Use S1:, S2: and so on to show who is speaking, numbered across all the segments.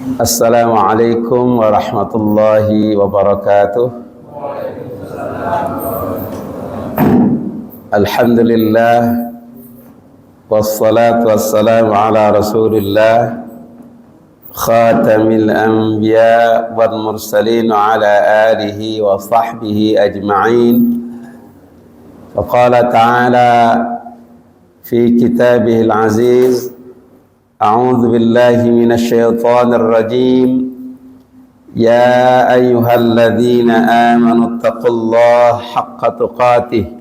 S1: Assalamualaikum warahmatullahi wabarakatuh. Alhamdulillah wassalatu wassalamu ala rasulillah khatamil anbiya wal mursalin ala alihi wa sahbihi ajma'in. Faqala ta'ala fi kitabihil aziz, a'udzu billahi minasy syaithanir rajim. Ya ayyuhalladzina amanu taqullaha haqqa tuqatih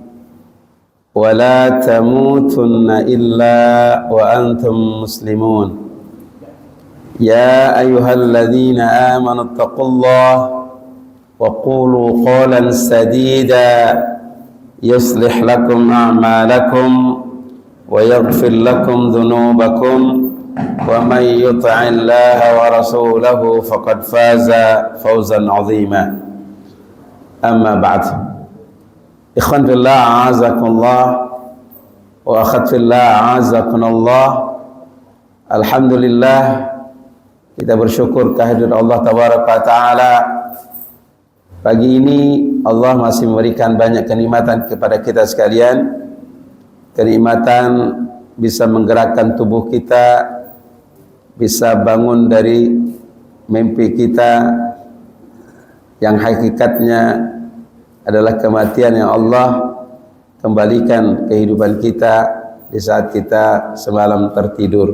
S1: wa la tamutunna illa wa antum muslimun. Ya ayyuhalladzina amanu taqullaha wa qulu qawlan sadida yuslih lakum a'malakum wa yaghfir lakum dhunubakum wa man yuti'illaha wa rasulahu faqad faza fawzan 'azima. Amma ba'd. Ikhwan fillah a'azakumullah wa akhwat fillah a'azakumullah. Alhamdulillah, kita bersyukur kehadirat Allah tabaraka taala. Pagi ini Allah masih memberikan banyak kenikmatan kepada kita sekalian. Kenikmatan bisa menggerakkan tubuh kita, bisa bangun dari mimpi kita yang hakikatnya adalah kematian yang Allah kembalikan kehidupan kita di saat kita semalam tertidur.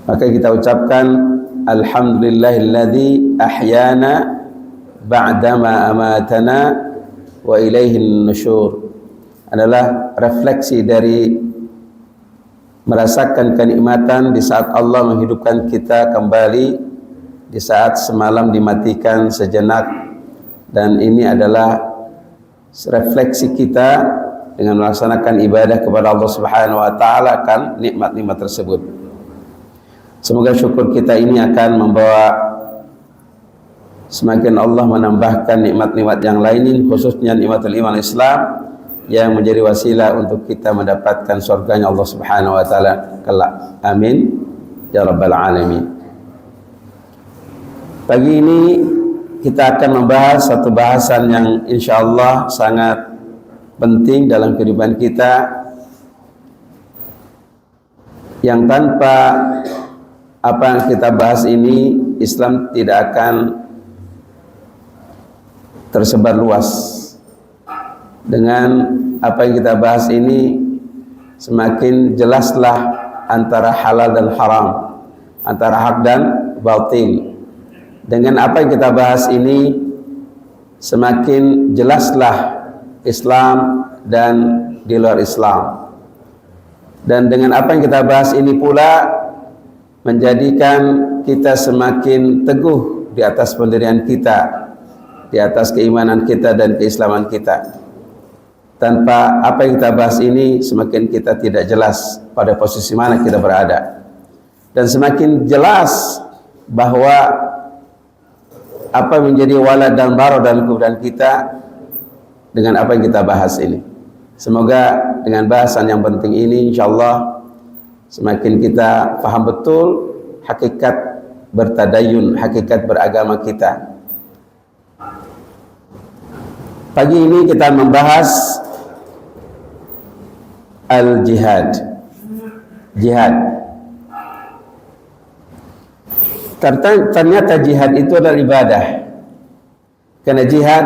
S1: Maka kita ucapkan alhamdulillahilladzi ahyana ba'dama amatana wa ilaihin nusyur. Adalah refleksi dari merasakan kenikmatan di saat Allah menghidupkan kita kembali di saat semalam dimatikan sejenak. Dan ini adalah refleksi kita dengan melaksanakan ibadah kepada Allah Subhanahu wa taala akan nikmat-nikmat tersebut. Semoga syukur kita ini akan membawa semakin Allah menambahkan nikmat-nikmat yang lain, khususnya nikmatul iman Islam yang menjadi wasilah untuk kita mendapatkan surganya Allah Subhanahu wa taala kelak. Amin ya rabbal alamin. Pagi ini kita akan membahas satu bahasan yang insyaallah sangat penting dalam kehidupan kita, yang tanpa apa yang kita bahas ini Islam tidak akan tersebar luas. Dengan apa yang kita bahas ini semakin jelaslah antara halal dan haram, antara hak dan batil. Dengan apa yang kita bahas ini semakin jelaslah Islam dan di luar Islam. Dan dengan apa yang kita bahas ini pula menjadikan kita semakin teguh di atas pendirian kita, di atas keimanan kita dan keislaman kita. Tanpa apa yang kita bahas ini semakin kita tidak jelas pada posisi mana kita berada. Dan semakin jelas bahwa apa menjadi walad dan bara dalam kehidupan kita dengan apa yang kita bahas ini. Semoga dengan bahasan yang penting ini insyaallah semakin kita paham betul hakikat bertadayun, hakikat beragama kita. Pagi ini kita membahas al-jihad. Jihad. Ternyata jihad itu adalah ibadah. Karena jihad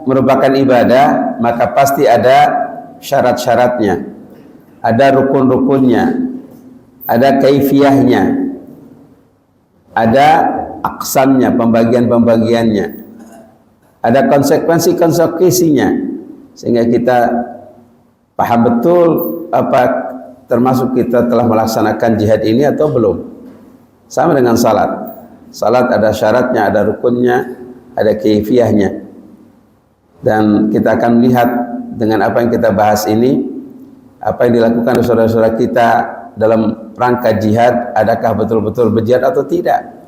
S1: merupakan ibadah, maka pasti ada syarat-syaratnya, ada rukun-rukunnya, ada kaifiyahnya, ada aksamnya, pembagian-pembagiannya, ada konsekuensi-konsekuensinya, sehingga kita paham betul apa termasuk kita telah melaksanakan jihad ini atau belum. Sama dengan salat. Salat ada syaratnya, ada rukunnya, ada kaifiyahnya. Dan kita akan melihat dengan apa yang kita bahas ini, apa yang dilakukan oleh saudara-saudara kita dalam rangka jihad, adakah betul-betul berjihad atau tidak.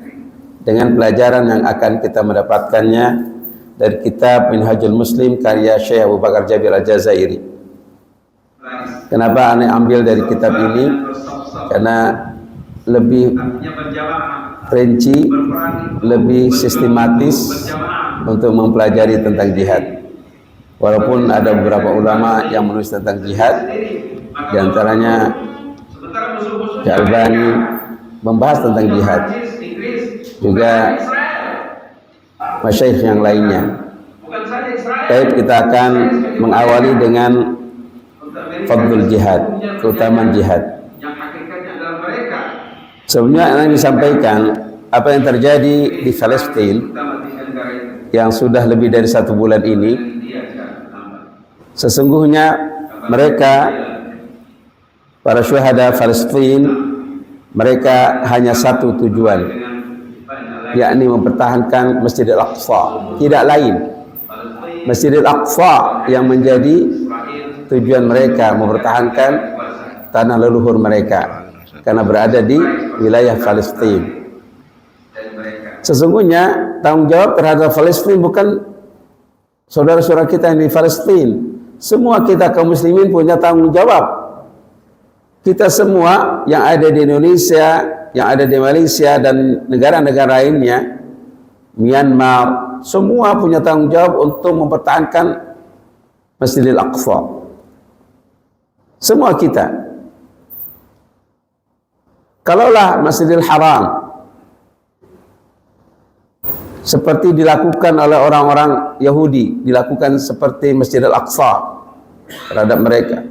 S1: Dengan pelajaran yang akan kita mendapatkannya dari kitab Minhajul Muslim karya Syekh Abu Bakar Jabir Al-Jazairi. Kenapa aneh ambil dari kitab ini? Karena lebih rinci, lebih sistematis untuk mempelajari tentang jihad. Walaupun ada beberapa ulama yang menulis tentang jihad, di antaranya Al-Albani membahas tentang jihad, juga masyayikh yang lainnya. Baik, kita akan mengawali dengan fadlul jihad, keutamaan jihad. Sebelumnya ingin disampaikan apa yang terjadi di Palestina yang sudah lebih dari 1 bulan ini. Sesungguhnya mereka, para syuhada Palestina, mereka hanya satu tujuan, yakni mempertahankan Masjidil Aqsa, tidak lain. Masjidil Aqsa yang menjadi tujuan mereka, mempertahankan tanah leluhur mereka karena berada di wilayah Palestina. Sesungguhnya tanggung jawab terhadap Palestina bukan saudara-saudara kita yang di Palestina. Semua kita kaum muslimin punya tanggung jawab. Kita semua yang ada di Indonesia, yang ada di Malaysia dan negara-negara lainnya, Myanmar, semua punya tanggung jawab untuk mempertahankan Masjidil Aqsa. Semua kita. Kalaulah Masjidil Haram seperti dilakukan oleh orang-orang Yahudi, dilakukan seperti Masjidil Aqsa terhadap mereka,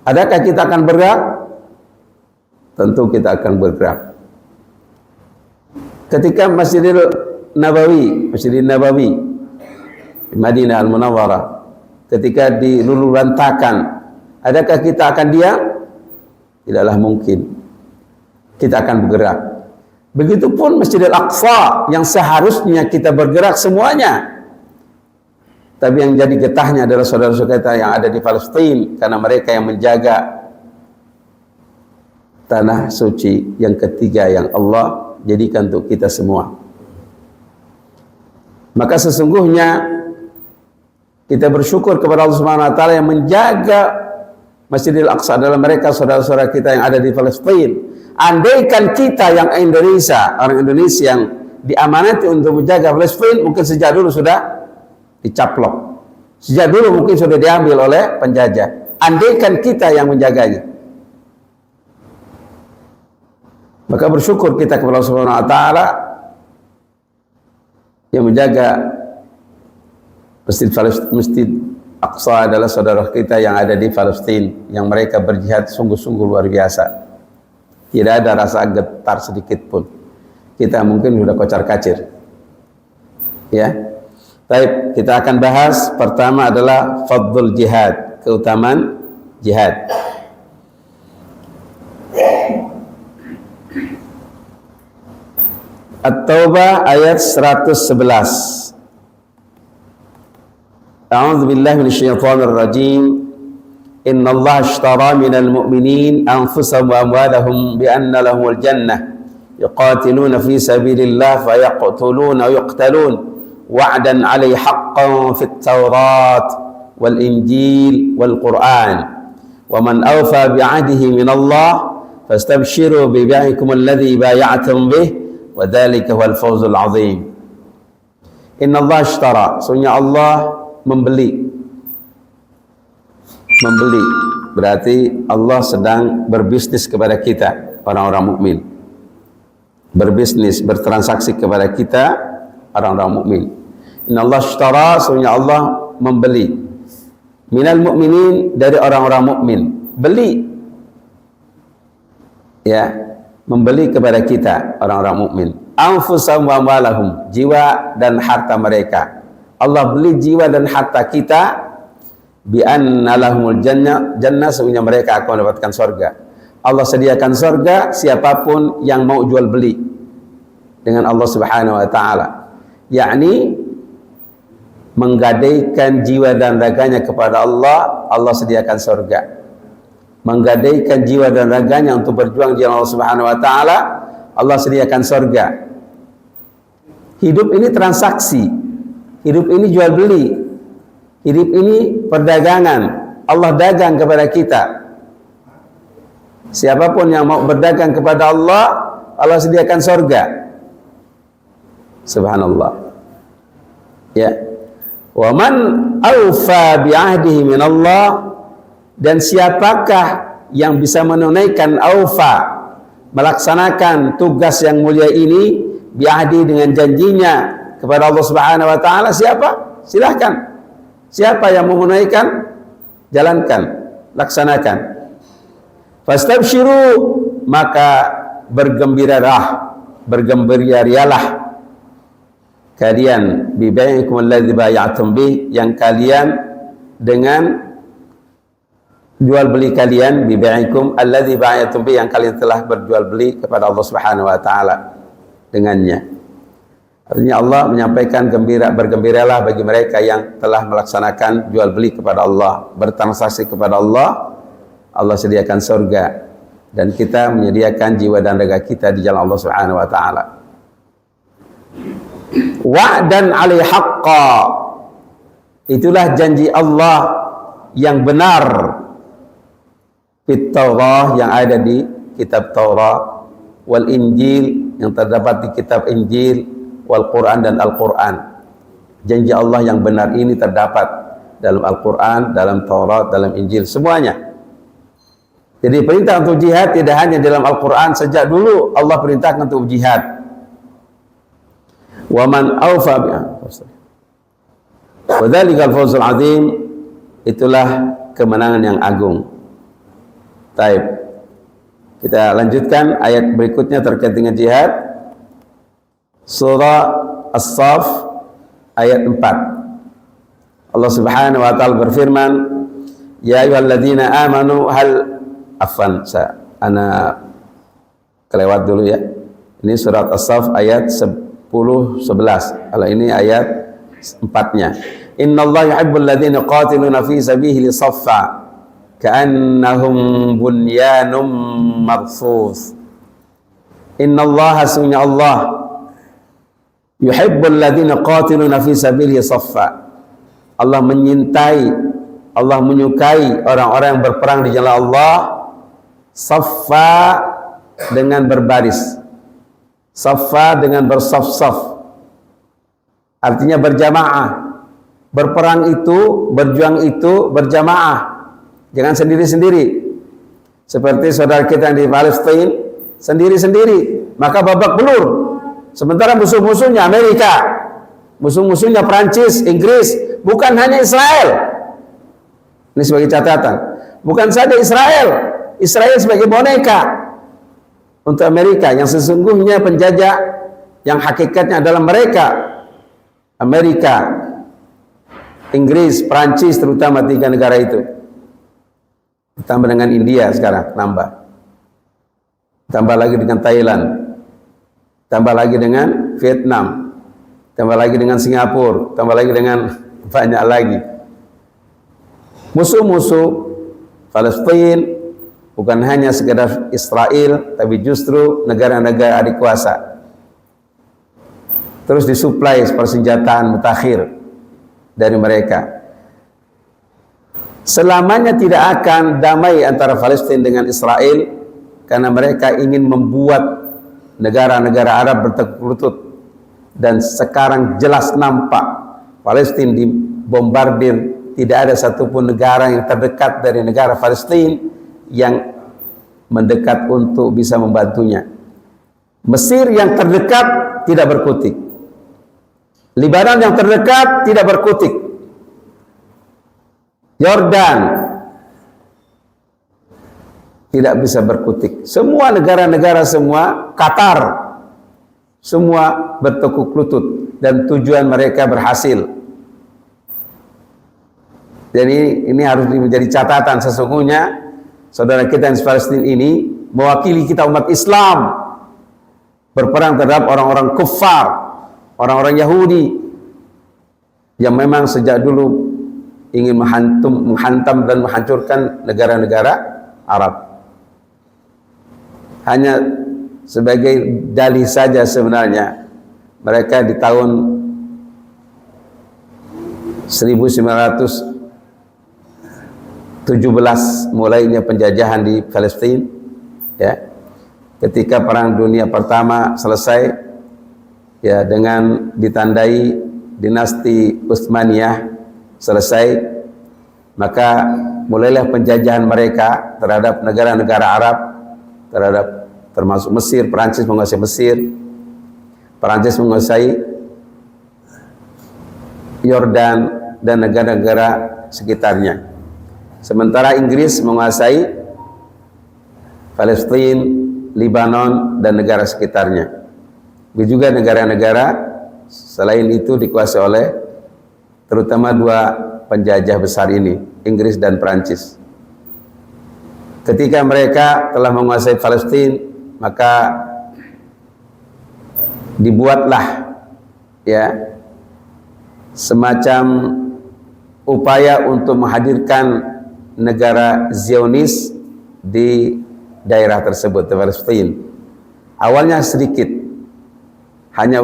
S1: adakah kita akan bergerak? Tentu kita akan bergerak. Ketika Masjidil Nabawi di Madinah Al-Munawwarah, ketika dilululantakan, adakah kita akan diam? Tidaklah mungkin. Kita akan bergerak. Begitupun Masjidil Aqsa yang seharusnya kita bergerak semuanya. Tapi yang jadi getahnya adalah saudara-saudara kita yang ada di Palestina, karena mereka yang menjaga tanah suci yang ketiga yang Allah jadikan untuk kita semua. Maka sesungguhnya kita bersyukur kepada Allah Subhanahu wa taala yang menjaga Masjidil Aqsa adalah mereka saudara-saudara kita yang ada di Palestina. Andaikan kita yang Indonesia, orang Indonesia yang diamanati untuk menjaga Palestina, mungkin sejak dulu sudah dicaplok. Sejak dulu mungkin sudah diambil oleh penjajah. Andaikan kita yang menjaganya. Maka bersyukur kita kepada Allah Subhanahu wa taala yang menjaga Masjid Aqsa adalah saudara kita yang ada di Palestina, yang mereka berjihad sungguh-sungguh luar biasa. Tidak ada rasa getar sedikit pun. Kita mungkin sudah kocar-kacir. Ya. Baik, kita akan bahas pertama adalah fadlul jihad, keutamaan jihad. At-Taubah ayat 111. A'udzu billahi minasyaitonir rajim. Innallaha ashtara minal mu'minin anfusahum wa amwalahum bi anna lahumul jannah yuqatiluna fi sabilillah fayaqtuluna wa yuqtalun wa'dan 'alaihi haqqan fit Taurat wal Injil wal Qur'an wa man awfa bi'ahdihi minallah fastabshiru bi bai'ikum alladhi bay'atum bih wa dzalika huwal fawzul 'adzim. Innallaha ashtara, sesungguhnya Allah membeli berarti Allah sedang berbisnis kepada kita orang-orang mukmin, berbisnis, bertransaksi kepada kita orang-orang mukmin. Innallaha ashtara, sesungguhnya Allah membeli minal mu'minin, dari orang-orang mukmin, beli, ya, membeli kepada kita orang-orang mukmin, anfusahum wa amwalahum, jiwa dan harta mereka. Allah beli jiwa dan harta kita, bi anna lahumul jannah, sesungguhnya mereka akan mendapatkan surga. Allah sediakan surga siapapun yang mau jual beli dengan Allah Subhanahu wa taala, yakni menggadaikan jiwa dan raganya kepada Allah. Allah sediakan surga. Menggadaikan jiwa dan raganya untuk berjuang di Allah Subhanahu wa taala, Allah sediakan surga. Hidup ini transaksi, hidup ini jual beli, hidup ini perdagangan. Allah dagang kepada kita. Siapapun yang mau berdagang kepada Allah, Allah sediakan surga. Subhanallah. Ya. Wa man awfa bi ahdihi min Allah, dan siapakah yang bisa menunaikan aufa, melaksanakan tugas yang mulia ini bi ahdi, dengan janjinya kepada Allah Subhanahu wa taala? Siapa? Silahkan. Siapa yang mau menunaikan, jalankan, laksanakan. Fastabshiru, maka bergembiralah kalian bi bai'ikum alladzi bay'atum bih, yang kalian dengan jual beli kalian, bi bai'ikum alladzi bay'atum bih, yang kalian telah berjual beli kepada Allah Subhanahu wa taala dengannya. Artinya Allah menyampaikan bergembiralah bagi mereka yang telah melaksanakan jual beli kepada Allah, bertransaksi kepada Allah. Allah sediakan surga, dan kita menyediakan jiwa dan raga kita di jalan Allah Subhanahu wa taala. Wa'dan 'alai haqqa, itulah janji Allah yang benar. Fit Taurah, yang ada di kitab Taurat, wal Injil, yang terdapat di kitab Injil, wal Quran, dan Al-Quran. Janji Allah yang benar ini terdapat dalam Al-Quran, dalam Taurat, dalam Injil, semuanya. Jadi perintah untuk jihad tidak hanya dalam Al-Quran, sejak dulu Allah perintahkan untuk jihad. Wa man awfa bi wa dzalikal fawzul azim, itulah kemenangan yang agung. Baik. Kita lanjutkan ayat berikutnya terkait dengan jihad. Surah As-Saff ayat 4. Allah Subhanahu wa taala berfirman, ya ayyuhalladzina amanu hal ana kelewat dulu ya. Ini surat As-Saff ayat 10-11. Kalau ini ayat 4-nya. Innallaha yuhibbul ladzina qatiluna fi sabilihi saffa ka'annahum bunyanum marsus. Innallaha, sesungguhnya Allah, yuhibbul ladzina qatiluna fi sabilihi saffa. Allah menyintai, Allah menyukai orang-orang yang berperang di jalan Allah saffa, dengan berbaris, saffa dengan bersaf-saf, artinya berjamaah. Berperang itu, berjuang itu berjamaah, jangan sendiri-sendiri. Seperti saudara kita yang di Palestina sendiri-sendiri, maka babak belur. Sementara musuh-musuhnya Amerika, musuh-musuhnya Prancis, Inggris, bukan hanya Israel. Ini sebagai catatan, bukan saja Israel sebagai boneka untuk Amerika, yang sesungguhnya penjajah yang hakikatnya adalah mereka, Amerika, Inggris, Prancis, terutama 3 negara itu. Ditambah dengan India sekarang, tambah lagi dengan Thailand, tambah lagi dengan Vietnam, tambah lagi dengan Singapura, tambah lagi dengan banyak lagi. Musuh-musuh Palestina bukan hanya sekedar Israel, tapi justru negara-negara adik kuasa. Terus disuplai persenjataan mutakhir dari mereka. Selamanya tidak akan damai antara Palestina dengan Israel, karena mereka ingin membuat negara-negara Arab bertekuk lutut. Dan sekarang jelas nampak Palestina dibombardir, tidak ada satupun negara yang terdekat dari negara Palestina yang mendekat untuk bisa membantunya. Mesir yang terdekat tidak berkutik, Lebanon yang terdekat tidak berkutik, Yordan tidak bisa berkutik. Semua negara-negara, semua, Qatar, semua bertekuk lutut, dan tujuan mereka berhasil. Jadi ini harus menjadi catatan. Sesungguhnya saudara kita yang Palestina ini mewakili kita umat Islam, berperang terhadap orang-orang kufar, orang-orang Yahudi yang memang sejak dulu ingin menghantam dan menghancurkan negara-negara Arab. Hanya sebagai dalih saja sebenarnya, mereka di tahun 1917 mulainya penjajahan di Palestina, ya. Ketika Perang Dunia Pertama selesai, ya, dengan ditandai dinasti Utsmaniyah selesai, maka mulailah penjajahan mereka terhadap negara-negara Arab, termasuk Mesir. Perancis menguasai Mesir, Perancis menguasai Yordan dan negara-negara sekitarnya. Sementara Inggris menguasai Palestina, Lebanon dan negara sekitarnya. Begitu juga negara-negara selain itu dikuasai oleh terutama dua penjajah besar ini, Inggris dan Perancis. Ketika mereka telah menguasai Palestina, maka dibuatlah, ya, semacam upaya untuk menghadirkan negara Zionis di daerah tersebut, di Palestina. Awalnya sedikit, hanya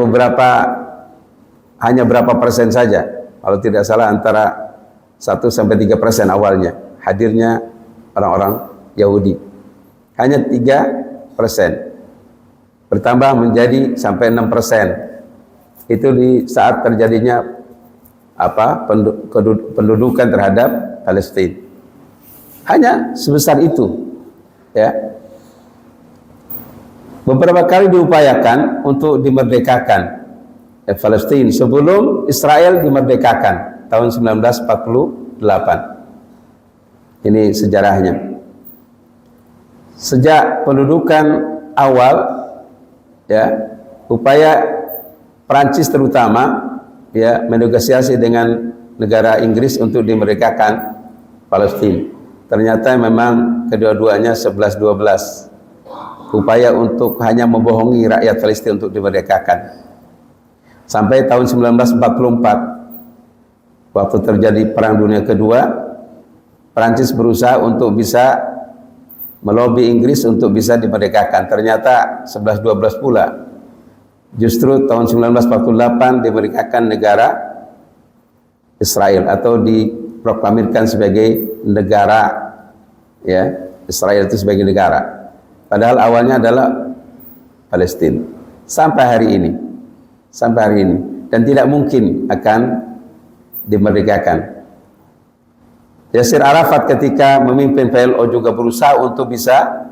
S1: berapa persen saja, kalau tidak salah antara 1-3% awalnya hadirnya orang-orang Yahudi, hanya 3%, bertambah menjadi sampai 6%. Itu di saat terjadinya pendudukan terhadap Palestina, hanya sebesar itu, ya. Beberapa kali diupayakan untuk dimerdekakan Palestina sebelum Israel dimerdekakan tahun 1948. Ini sejarahnya. Sejak pendudukan awal, ya, upaya Prancis terutama, ya, menegosiasi dengan negara Inggris untuk dimerdekakan Palestina. Ternyata memang kedua-duanya 11-12. Upaya untuk hanya membohongi rakyat Palestina untuk dimerdekakan. Sampai tahun 1944, waktu terjadi Perang Dunia Kedua, Prancis berusaha untuk bisa melobi Inggris untuk bisa dimerdekakan. Ternyata 11-12 pula. Justru tahun 1948 dimerdekakan negara Israel, atau diproklamirkan sebagai negara, ya, Israel itu sebagai negara. Padahal awalnya adalah Palestina. Sampai hari ini, dan tidak mungkin akan dimerdekakan. Yasir Arafat ketika memimpin PLO juga berusaha untuk bisa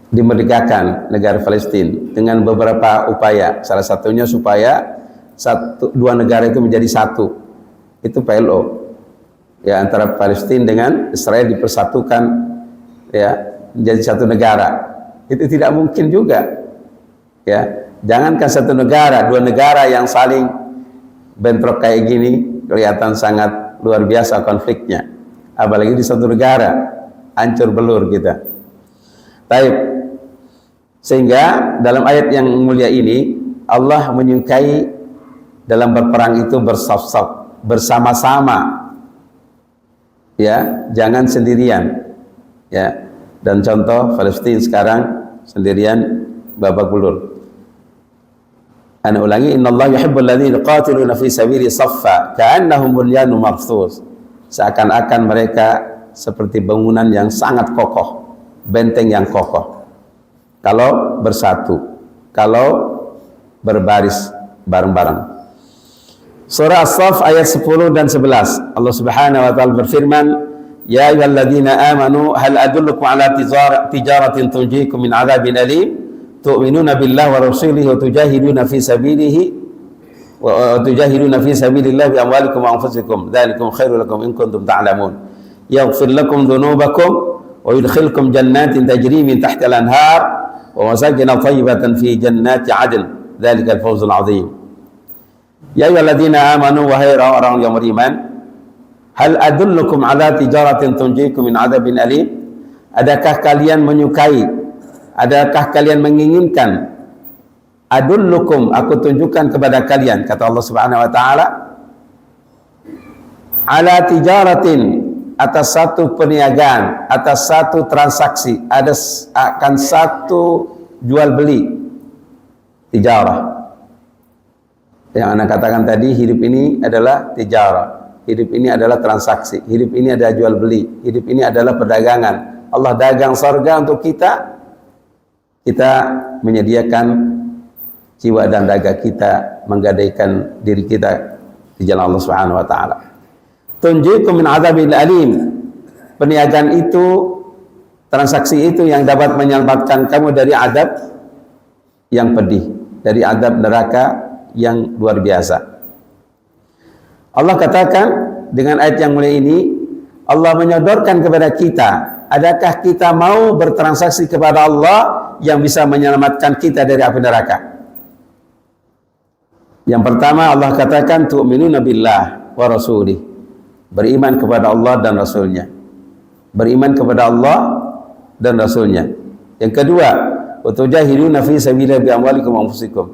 S1: dimerdekakan negara Palestina dengan beberapa upaya. Salah satunya supaya dua negara itu menjadi satu. Itu PLO, ya, antara Palestina dengan Israel dipersatukan, ya, menjadi satu negara. Itu tidak mungkin juga, ya. Jangankan satu negara, dua negara yang saling bentrok kayak gini kelihatan sangat luar biasa konfliknya, apalagi di satu negara, hancur belur kita. Taib. Sehingga dalam ayat yang mulia ini Allah menyukai dalam berperang itu bersaf-saf, bersama-sama, ya, jangan sendirian, ya. Dan contoh Palestina sekarang sendirian babak belur. Ana ulangi, innallaha yuhibbul ladzina yuqatiluna fi sabili saffa ka'annahum bunyanun marsus. Seakan-akan mereka seperti bangunan yang sangat kokoh, benteng yang kokoh. Kalau bersatu, kalau berbaris bareng-bareng. Surah As-Saff ayat 10 dan 11. Allah Subhanahu wa taala berfirman, "Ya ayyuhalladzina amanu hal adullukum ala tijaratin tunjikum min 'adzabin alim tu'minuna billahi wa rasulihi wa tujahiduna fi sabilihi wa tujahiduna fi sabilillahi bi amwalikum wa anfusikum dzalikum khairul lakum in kuntum ta'lamun yaghfir lakum dhunubakum wa yudkhilkum jannatin tajri min tahtiha al-anhar wa masakin thayyibatan fi jannati 'adn dzalikal fawzul 'adzim." Ya ayyuhalladzina amanu, wahai orang-orang yang beriman, hal adullukum ala tijaratin tunjikum min 'adzabin alim. Adakah kalian menyukai, adakah kalian menginginkan, adullukum, aku tunjukkan kepada kalian, kata Allah Subhanahu wa taala, ala tijaratin, atas satu perniagaan, atas satu transaksi, akan satu jual beli, tijarah. Yang Anda katakan tadi, hidup ini adalah tijarah, hidup ini adalah transaksi, hidup ini adalah jual beli, hidup ini adalah perdagangan. Allah dagang surga untuk kita, kita menyediakan jiwa dan raga kita, menggadaikan diri kita di jalan Allah Subhanahu wa taala. Tunjikum min adzabil alim. Perniagaan itu, transaksi itu yang dapat menyelamatkan kamu dari adab yang pedih, dari adab neraka yang luar biasa. Allah katakan dengan ayat yang mulia ini, Allah menyodorkan kepada kita, adakah kita mau bertransaksi kepada Allah yang bisa menyelamatkan kita dari api neraka? Yang pertama Allah katakan tu'minuna billah wa rasulih, beriman kepada Allah dan Rasulnya, beriman kepada Allah dan Rasulnya. Yang kedua, wa tujahiduna fi sabilillah bi amwalikum wa anfusikum,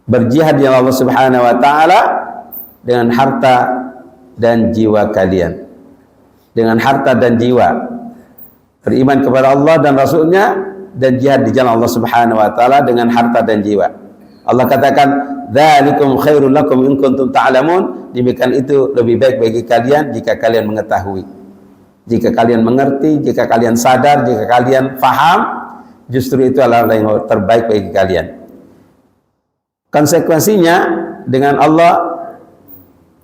S1: berjihad di jalan Allah Subhanahu wa taala dengan harta dan jiwa kalian. Dengan harta dan jiwa, beriman kepada Allah dan Rasulnya, dan jihad di jalan Allah Subhanahu wa taala dengan harta dan jiwa. Allah katakan, dzalikum khairul lakum in kuntum ta'lamun, demikian itu lebih baik bagi kalian jika kalian mengetahui, jika kalian mengerti, jika kalian sadar, jika kalian faham, justru itu adalah yang terbaik bagi kalian. Konsekuensinya dengan Allah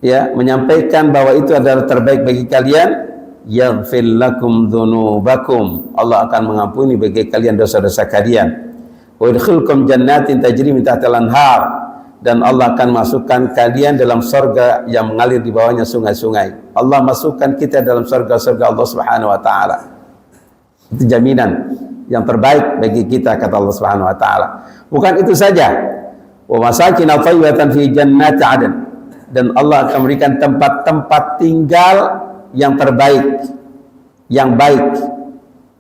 S1: ya menyampaikan bahwa itu adalah terbaik bagi kalian, yaghfir lakum dzunubakum, Allah akan mengampuni bagi kalian dosa-dosa kalian. Wa yadkhulukum jannatin tajri min tahtiha al-anhar, dan Allah akan masukkan kalian dalam surga yang mengalir di bawahnya sungai-sungai. Allah masukkan kita dalam surga-surga Allah Subhanahu wa taala. Itu jaminan yang terbaik bagi kita, kata Allah Subhanahu wa taala. Bukan itu saja, wa masakin thayyibatan fi jannati 'adn, dan Allah akan memberikan tempat-tempat tinggal yang terbaik, yang baik.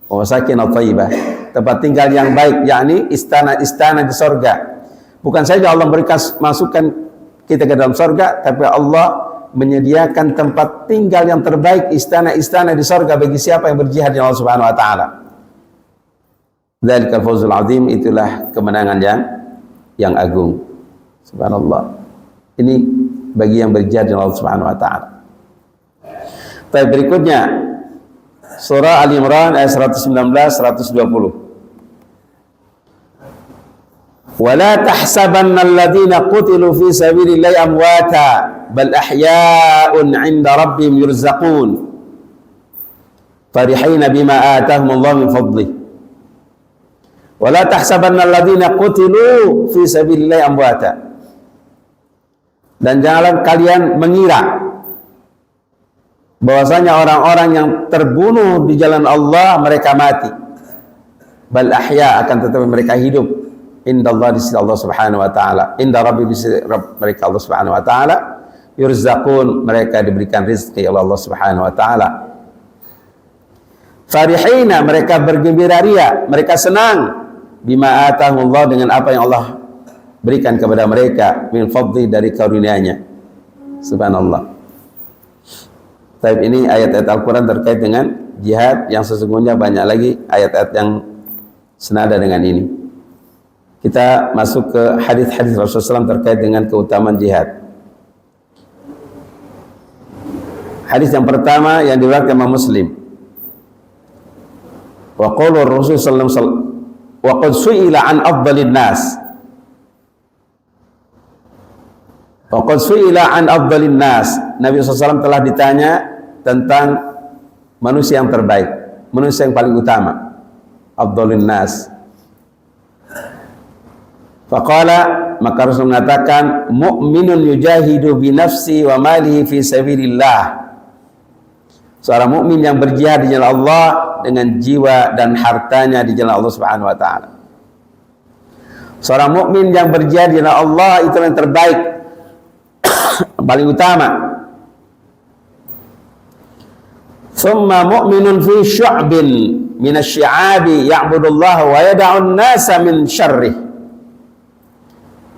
S1: Wa masakin thayyibah, tempat tinggal yang baik, yakni istana-istana di surga. Bukan saja Allah memberikan masukkan kita ke dalam surga, tapi Allah menyediakan tempat tinggal yang terbaik, istana-istana di surga bagi siapa yang berjihad di Allah Subhanahu wa taala. Dzalikal fawzul azim, itulah kemenangan yang agung. Subhanallah. Ini bagi yang berjihad di Allah Subhanahu wa taala. Baik, berikutnya surah Al-Imran ayat 119 120. وَلَا تَحْسَبَنَّ الَّذِينَ قُتِلُوا فِي سَبِيلِ اللَّهِ أَمْوَاتًا بَلْ أَحْيَاءٌ عِنْدَ رَبِّهِمْ يُرْزَقُونَ فَرِحِينَ بِمَا آتَاهُمُ اللَّهُ مِنْ فَضْلِهِ وَلَا تَحْسَبَنَّ الَّذِينَ قُتِلُوا فِي سَبِيلِ اللَّهِ أَمْوَاتًا, dan janganlah kalian mengira bahwasanya orang-orang yang terbunuh di jalan Allah mereka mati. Bal ahya, akan tetapi mereka hidup. Indallah, di sisi Allah Subhanahu wa taala. Inda Rabbi, di sisi Rabb mereka Allah Subhanahu wa taala. Yurzaqun, mereka diberikan rezeki oleh Allah Subhanahu wa taala. Farihina, mereka bergembira ria, mereka senang. Bima atahumullah, dengan apa yang Allah berikan kepada mereka, min fadli, dari karunia-Nya. Subhanallah. Tapi ini ayat-ayat Al-Quran terkait dengan jihad, yang sesungguhnya banyak lagi ayat-ayat yang senada dengan ini. Kita masuk ke hadis-hadis Rasulullah SAW terkait dengan keutamaan jihad. Hadis yang pertama yang diriwayatkan Imam Muslim. Wa qala Rasul sallallahu alaihi wasallam, wa qad su'ila an afdhalin nas. Wa qad su'ila an afdhalin nas. Nabi SAW telah ditanya tentang manusia yang terbaik, manusia yang paling utama, afdhalin nas. Faqala, maka Rasul mengatakan, mu'minun yujahidu bi nafsi wa malihi fi sabilillah, seorang mukmin yang berjihad di jalan Allah dengan jiwa dan hartanya di jalan Allah Subhanahu wa taala. Seorang mukmin yang berjihad di jalan Allah itu yang terbaik, paling utama. Thumma mu'minun fi syu'bin min asy-syi'abi ya'budullaha wa yad'un nasa min syarrih.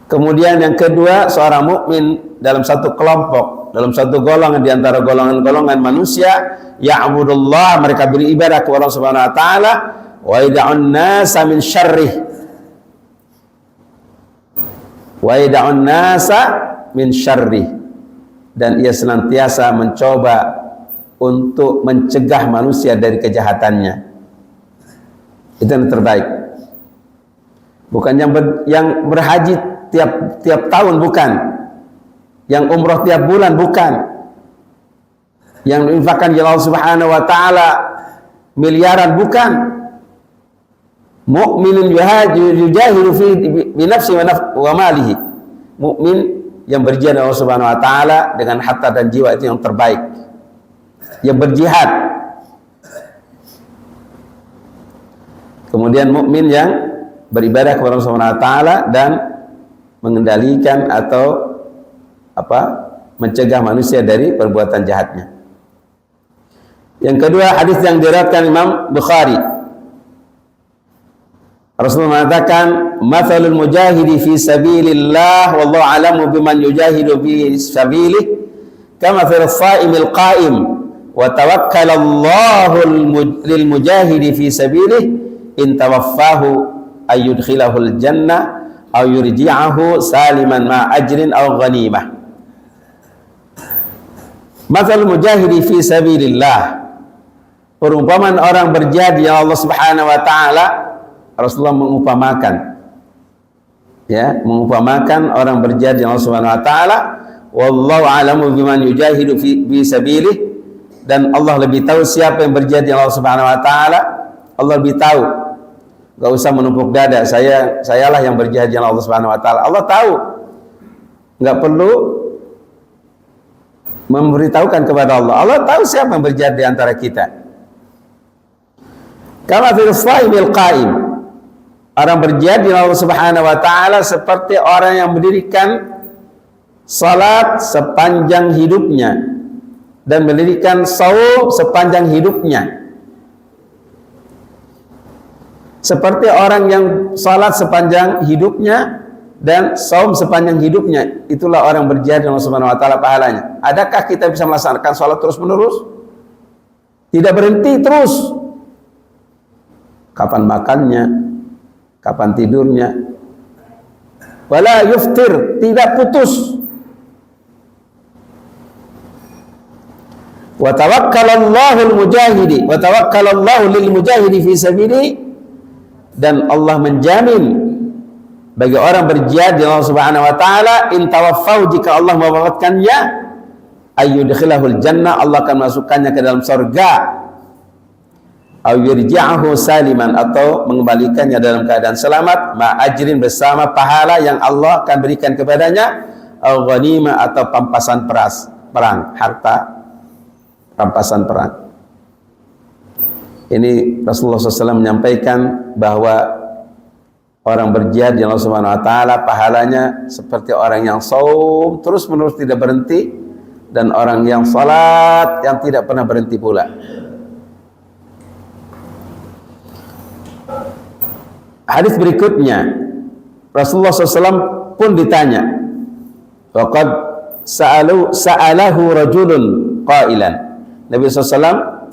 S1: Kemudian yang kedua, seorang mukmin dalam satu kelompok, dalam satu golongan di antara golongan-golongan manusia, ya'budullah, mereka beribadah kepada Allah Subhanahu wa taala, wa yad'un nasa min syarrih, wa yad'un nasa min syarrih, dan ia senantiasa mencoba untuk mencegah manusia dari kejahatannya. Itu yang terbaik. Bukan yang berhaji tiap tahun, bukan. Yang umroh tiap bulan, bukan. Yang diinfakkan oleh Allah Subhanahu wa taala miliaran, bukan. Mu'minun yujahidu fi binafsi wa malihi. Mukmin yang berjihad Allah Subhanahu wa taala dengan harta dan jiwa, itu yang terbaik. Yang berjihad. Kemudian mukmin yang beribadah kepada Allah Subhanahu wa taala dan mengendalikan atau mencegah manusia dari perbuatan jahatnya. Yang kedua, hadis yang diriwayatkan Imam Bukhari. Rasulullah mengatakan, "Matsalul mujahidi fi sabilillah wallahu a'lamu biman yujahidu fi sabilihi kama fil shaimil qa'im wa tawakkala Allahu lil mujahidi fi sabilihi in tawaffahu ayyudkhilahul jannah aw yurji'ahu saliman ma ajrin aw ghanimah." Matsalul mujahidi fi sabilillah, perumpamaan orang berjihad di Allah Subhanahu wa taala. Rasulullah mengumpamakan orang berjihad di Allah Subhanahu wa taala. Wallahu a'lamu biman yujahidu fi sabilih, dan Allah lebih tahu siapa yang berjihad di Allah Subhanahu wa taala. Allah lebih tahu. Enggak usah menumpuk dada, sayalah yang berjihad di Allah Subhanahu wa taala. Allah tahu. Enggak perlu memberitahukan kepada Allah. Allah tahu siapa yang berjihad di antara kita. Kama fil shaimil qa'im, orang berjihad di Allah Subhanahu wa taala seperti orang yang mendirikan salat sepanjang hidupnya dan mendirikan shaum sepanjang hidupnya. Seperti orang yang salat sepanjang hidupnya dan shaum sepanjang hidupnya, itulah orang berjihad di Allah Subhanahu wa taala pahalanya. Adakah kita bisa melaksanakan salat terus-menerus? Tidak berhenti terus. Kapan makannya, kapan tidurnya, wala yuftir, tidak putus. Wa tawakkalallahu al-mujahidi, wa tawakkalallahu lil mujahidi fi sabili, dan Allah menjamin bagi orang berjihad di Allah Subhanahu wa taala, in tawaffau, jika Allah mewafatkannya, ayyudkhilahul jannah, Allah akan masukkannya ke dalam surga, aw yurji'ahu saliman, atau mengembalikannya dalam keadaan selamat, ma ajrin, bersama pahala yang Allah akan berikan kepadanya, aw ghanimah, atau pampasan perang, harta rampasan perang. Ini Rasulullah SAW menyampaikan bahwa orang berjihad di Allah Subhanahu wa taala pahalanya seperti orang yang shaum terus menerus tidak berhenti, dan orang yang salat yang tidak pernah berhenti pula. Hadis berikutnya, Rasulullah SAW pun ditanya, waqad sa'alahu rajulun qailan, Nabi SAW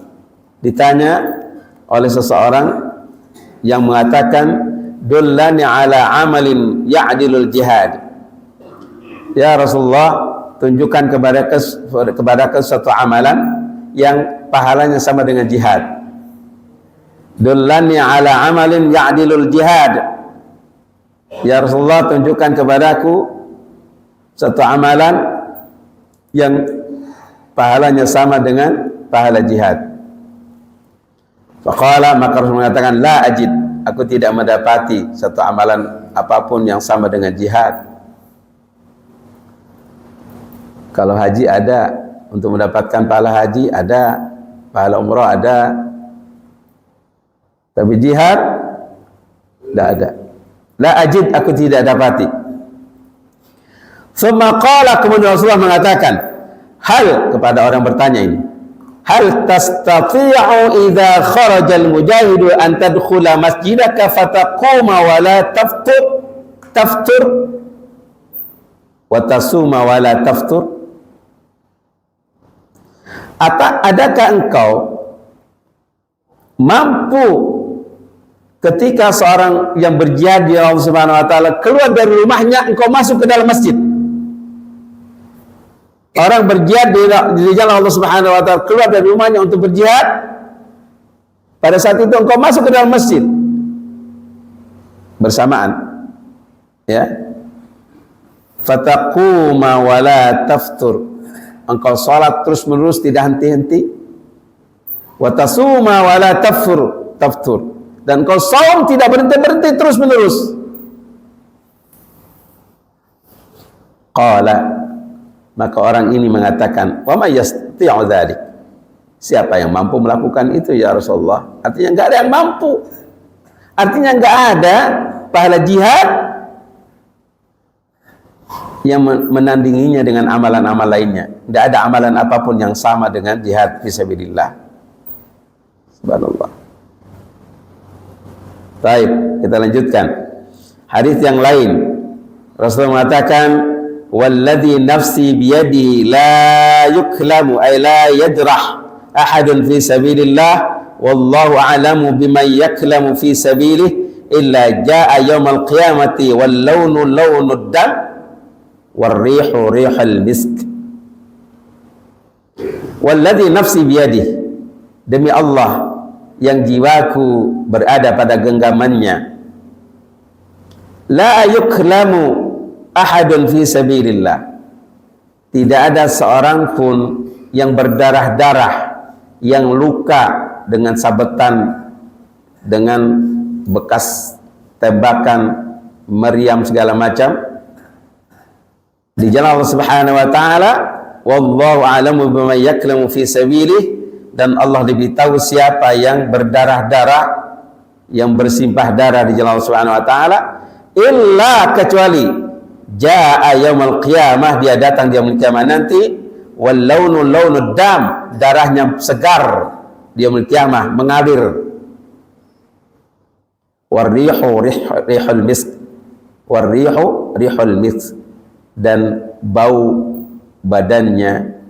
S1: ditanya oleh seseorang yang mengatakan, dullani ala amalin ya'dilul jihad. Ya Rasulullah, tunjukkan kepadaku suatu amalan yang pahalanya sama dengan jihad. Dullani ala amalin ya'dilul jihad. Ya Rasulullah, tunjukkan kepadaku satu amalan yang pahalanya sama dengan pahala jihad. Faqala, maka Rasul mengatakan, la ajid, aku tidak mendapati satu amalan apapun yang sama dengan jihad. Kalau haji ada, untuk mendapatkan pahala haji ada, pahala umrah ada, tapi jihad tidak ada. La ajid, aku tidak dapati. Tsumma qala, kemudian Rasulullah mengatakan, hal, kepada orang bertanya ini, hal tastati'u idza kharaja al-mujahidu an tadkhula masjidaka fataquma wa la taftur wa tasuma wa la taftur? Adakah engkau mampu ketika seorang yang berjihad di Allah Subhanahu wa taala keluar dari rumahnya, engkau masuk ke dalam masjid? Orang berjihad di jalan Allah Subhanahu wa taala keluar dari rumahnya untuk berjihad, pada saat itu engkau masuk ke dalam masjid, bersamaan, ya. Fataquma wa la taftur, engkau salat terus menerus tidak henti-henti. Wa tasuma wa la taftur, dan engkau saum tidak berhenti-berhenti terus menerus. Qala, maka orang ini mengatakan, wa may yastati'u dzalik, siapa yang mampu melakukan itu ya Rasulullah? Artinya enggak ada yang mampu. Artinya enggak ada pahala jihad yang menandinginya dengan amalan-amal lainnya. Tidak ada amalan apapun yang sama dengan jihad fisabilillah. Subhanallah. Baik, kita lanjutkan. Hadis yang lain, Rasulullah mengatakan, walladzi nafsi biyadi la yuklamu ay la yadrah ahadun fi sabilillah wallahu a'lamu biman yaklamu fi sabilihi illa jaa yaumal qiyamati wal launu launud dam war rihu rihal misk. Walladzi nafsi biyadi, demi Allah yang jiwaku berada pada genggamannya, la yuklamu ahadun fi sabilillah, tidak ada seorang pun yang berdarah-darah, yang luka dengan sabetan, dengan bekas tembakan, meriam segala macam di jalan Allah Subhanahu wa taala. Wallahu a'lamu bima yaklamu fi sabilihi, dan Allah lebih tahu siapa yang berdarah-darah, yang bersimpah darah di jalan Allah Subhanahu wa taala, illa kecuali jaa yaumul qiyamah, dia datang di yaumul qiyamah nanti, wal launu launud dam, darahnya segar di yaumul qiyamah, mengalir, war rihu rihul misk, war rihu rihul misk, dan bau badannya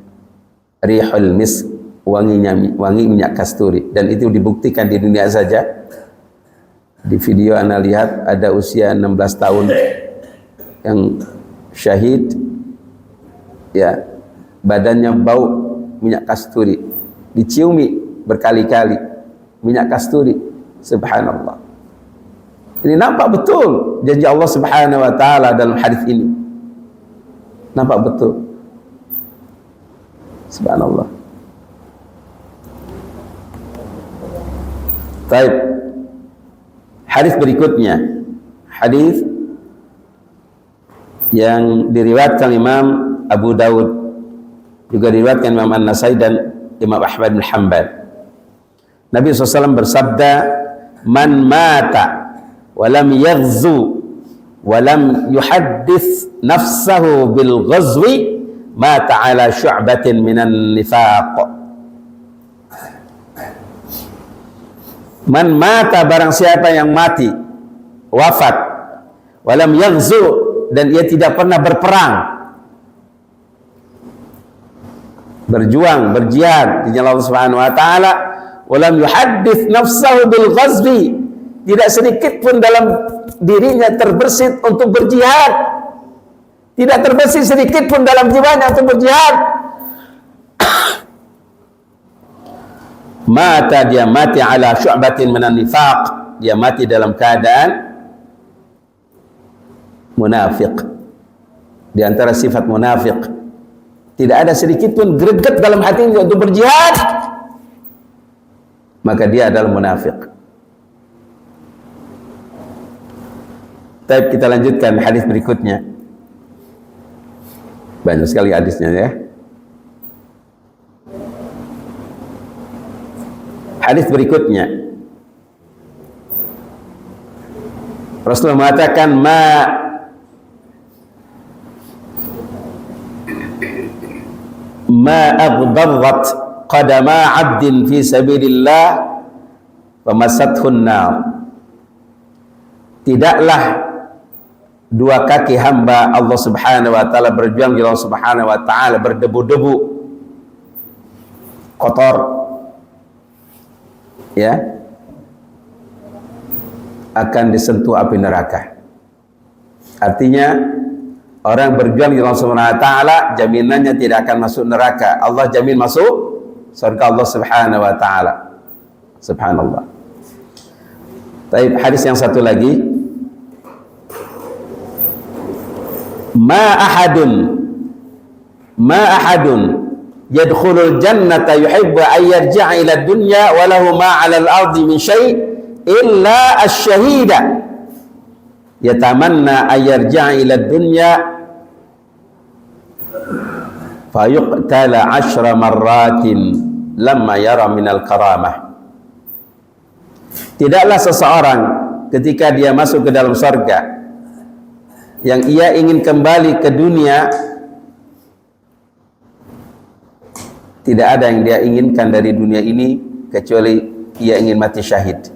S1: rihul misk, wangi minyak kasturi. Dan itu dibuktikan di dunia saja. Di video Anda lihat ada usia 16 tahun yang syahid, ya, badannya bau minyak kasturi, diciumi berkali-kali minyak kasturi. Subhanallah. Ini nampak betul janji Allah Subhanahu wa taala dalam hadis ini. Nampak betul. Subhanallah. Baik. Hadis berikutnya, hadis yang diriwayatkan Imam Abu Daud, juga diriwayatkan Imam An-Nasai dan Imam Ahmad bin Hanbal. Nabi SAW bersabda, man mata walam yaghzu walam yuhaddits nafsahu bil ghazwi mata ala syu'batin minan nifaq. Man mata, barang siapa yang mati, wafat, walam yaghzu, dan ia tidak pernah berperang, berjuang, berjihad di jalan Allah Subhanahu wa taala, walam yuhaddits nafsahu bil ghazwi, tidak sedikit pun dalam dirinya terbersit untuk berjihad, tidak terbersih sedikit pun dalam jiwanya untuk berjihad, mata, dia mati ala syu'batin minan nifaq, dia mati dalam keadaan munafik. Di antara sifat munafik, tidak ada sedikit pun greget dalam hatinya untuk berjihad, maka dia adalah munafik. Baik, kita lanjutkan hadis berikutnya. Banyak sekali hadisnya, ya. Hadis berikutnya, Rasulullah mengatakan, ma aghbarrat qadama 'abdin fi sabilillah famassathu an-nar. Tidaklah dua kaki hamba Allah Subhanahu wa taala berjuang di Allah Subhanahu wa taala berdebu-debu, kotor, ya, akan disentuh api neraka. Artinya orang berjuang di Allah Subhanahu wa taala, jaminannya tidak akan masuk neraka. Allah jamin masuk surga Allah Subhanahu wa taala. Subhanallah. Baik, hadis yang satu lagi ma ahadun yadkhulul jannata yuhibbu an yarji'a ila dunya wa lahu ma 'ala al-ardi min syai' illa asy-syahida yatamanna an yarji'a ila dunya fayuqtala 10 marratin lamma yara minal karamah. Tidaklah seseorang ketika dia masuk ke dalam surga yang ia ingin kembali ke dunia, tidak ada yang dia inginkan dari dunia ini kecuali ia ingin mati syahid.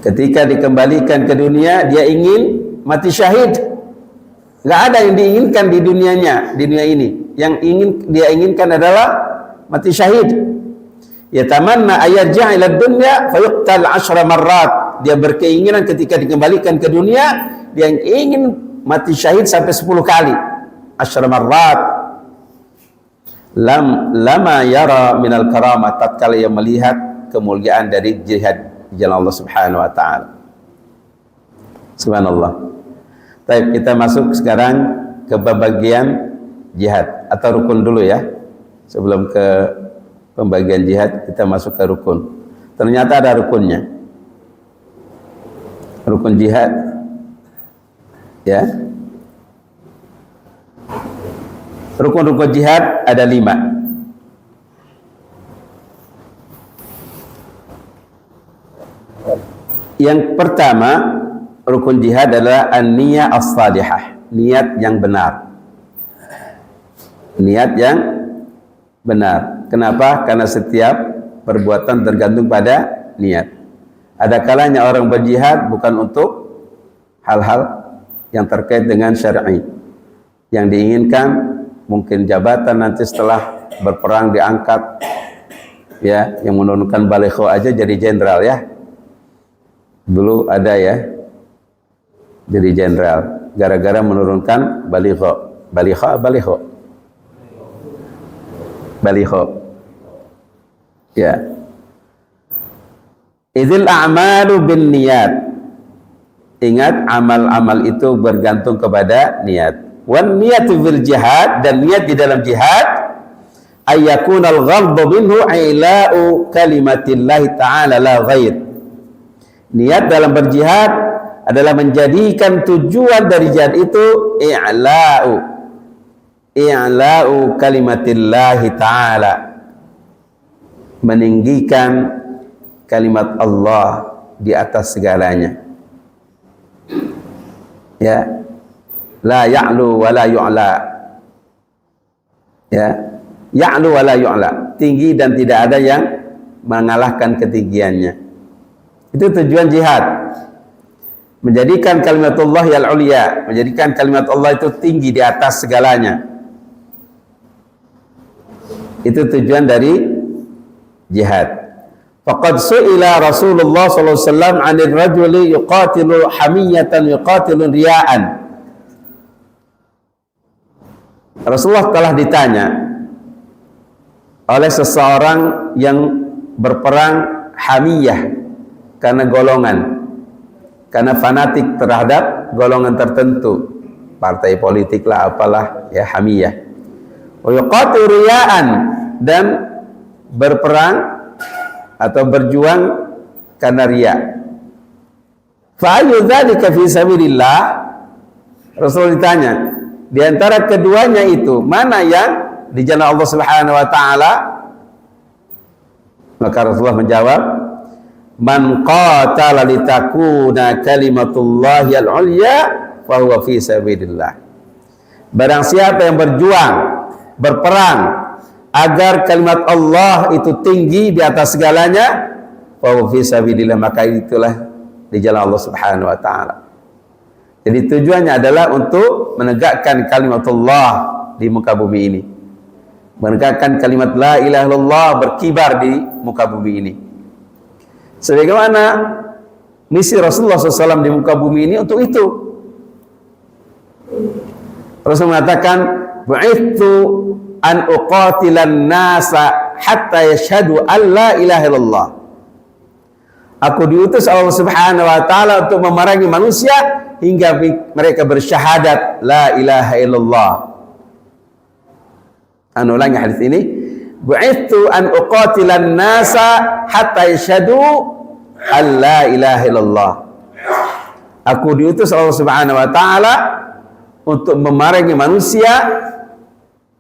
S1: Ketika dikembalikan ke dunia, dia ingin mati syahid. Nggak ada yang diinginkan di dunianya, di dunia ini. Yang dia inginkan adalah mati syahid. Yatamanna ayarja' ila dunya fayuqtal 10 marrat. Dia berkeinginan ketika dikembalikan ke dunia, dia ingin mati syahid sampai 10 kali. 10 marrat. Lama yara minal karamah, tatkala ia melihat kemuliaan dari jihad di jalan Allah Subhanahu wa taala. Subhanallah. Baik, kita masuk sekarang ke bagian jihad atau rukun dulu ya. Sebelum ke pembagian jihad, kita masuk ke rukun. Ternyata ada rukunnya. Rukun jihad ya. Rukun-rukun jihad ada 5. Yang pertama, rukun jihad adalah an-niyah as-salihah, niat yang benar. Niat yang benar. Kenapa? Karena setiap perbuatan tergantung pada niat. Ada kalanya orang berjihad bukan untuk hal-hal yang terkait dengan syar'i. Yang diinginkan mungkin jabatan nanti setelah berperang diangkat, ya, yang menurunkan baligho aja jadi jenderal ya. Dulu ada ya, jadi jenderal gara-gara menurunkan baligho ya. Idzil a'malu bin niyat. Ingat, amal-amal itu bergantung kepada niat. Wan niyatu fil jihad, dan niat di dalam jihad ayyakunal ghalbu minhu ila'u kalimatillahi ta'ala la ghair. Niat dalam berjihad adalah menjadikan tujuan dari jihad itu i'la'u kalimatillahi ta'ala, meninggikan kalimat Allah di atas segalanya ya. La ya'lu wa la yu'la ya. Ya'lu wa la yu'la, tinggi dan tidak ada yang mengalahkan ketinggiannya. Itu tujuan jihad, menjadikan kalimatullah al-ulya, menjadikan kalimat Allah itu tinggi di atas segalanya. Itu tujuan dari jihad. Faqad su'ila Rasulullah sallallahu alaihi wasallam 'anil rajuli yuqatilu hamiyatan yuqatilu riya'an. Rasulullah telah ditanya oleh seseorang yang berperang hamiyah, karena golongan, karena fanatik terhadap golongan tertentu, partai politik lah apalah ya, hamiyah. Wa yuqatilu riya'an, dan berperang atau berjuang karena riya. Fa ayyu dzalika fi sabilillah? Rasul ditanya, di antara keduanya itu mana yang di jalan Allah Subhanahu wa taala? Maka Rasulullah menjawab, man qatala litakuna kalimatullahi al-ulya fa huwa fi sabilillah. Barang siapa yang berjuang, berperang agar kalimat Allah itu tinggi di atas segalanya, fa huwa fi sabilillah, maka itulah di jalan Allah Subhanahu wa taala. Jadi tujuannya adalah untuk menegakkan kalimat Allah di muka bumi ini. Menegakkan kalimat la ilaha illallah berkibar di muka bumi ini. Sebagaimana misi Rasulullah SAW di muka bumi ini untuk itu. Rasul mengatakan, bu'ithu an uqatilan nasa hatta yashhadu an la ilaha illallah. Aku diutus Allah Subhanahu wa taala untuk memerangi manusia hingga mereka bersyahadat la ilaha illallah. Ulangi hadis ini, bu'ithu an uqatilan nasa hatta yashhadu an la ilaha illallah. Aku diutus Allah Subhanahu wa taala untuk memerangi manusia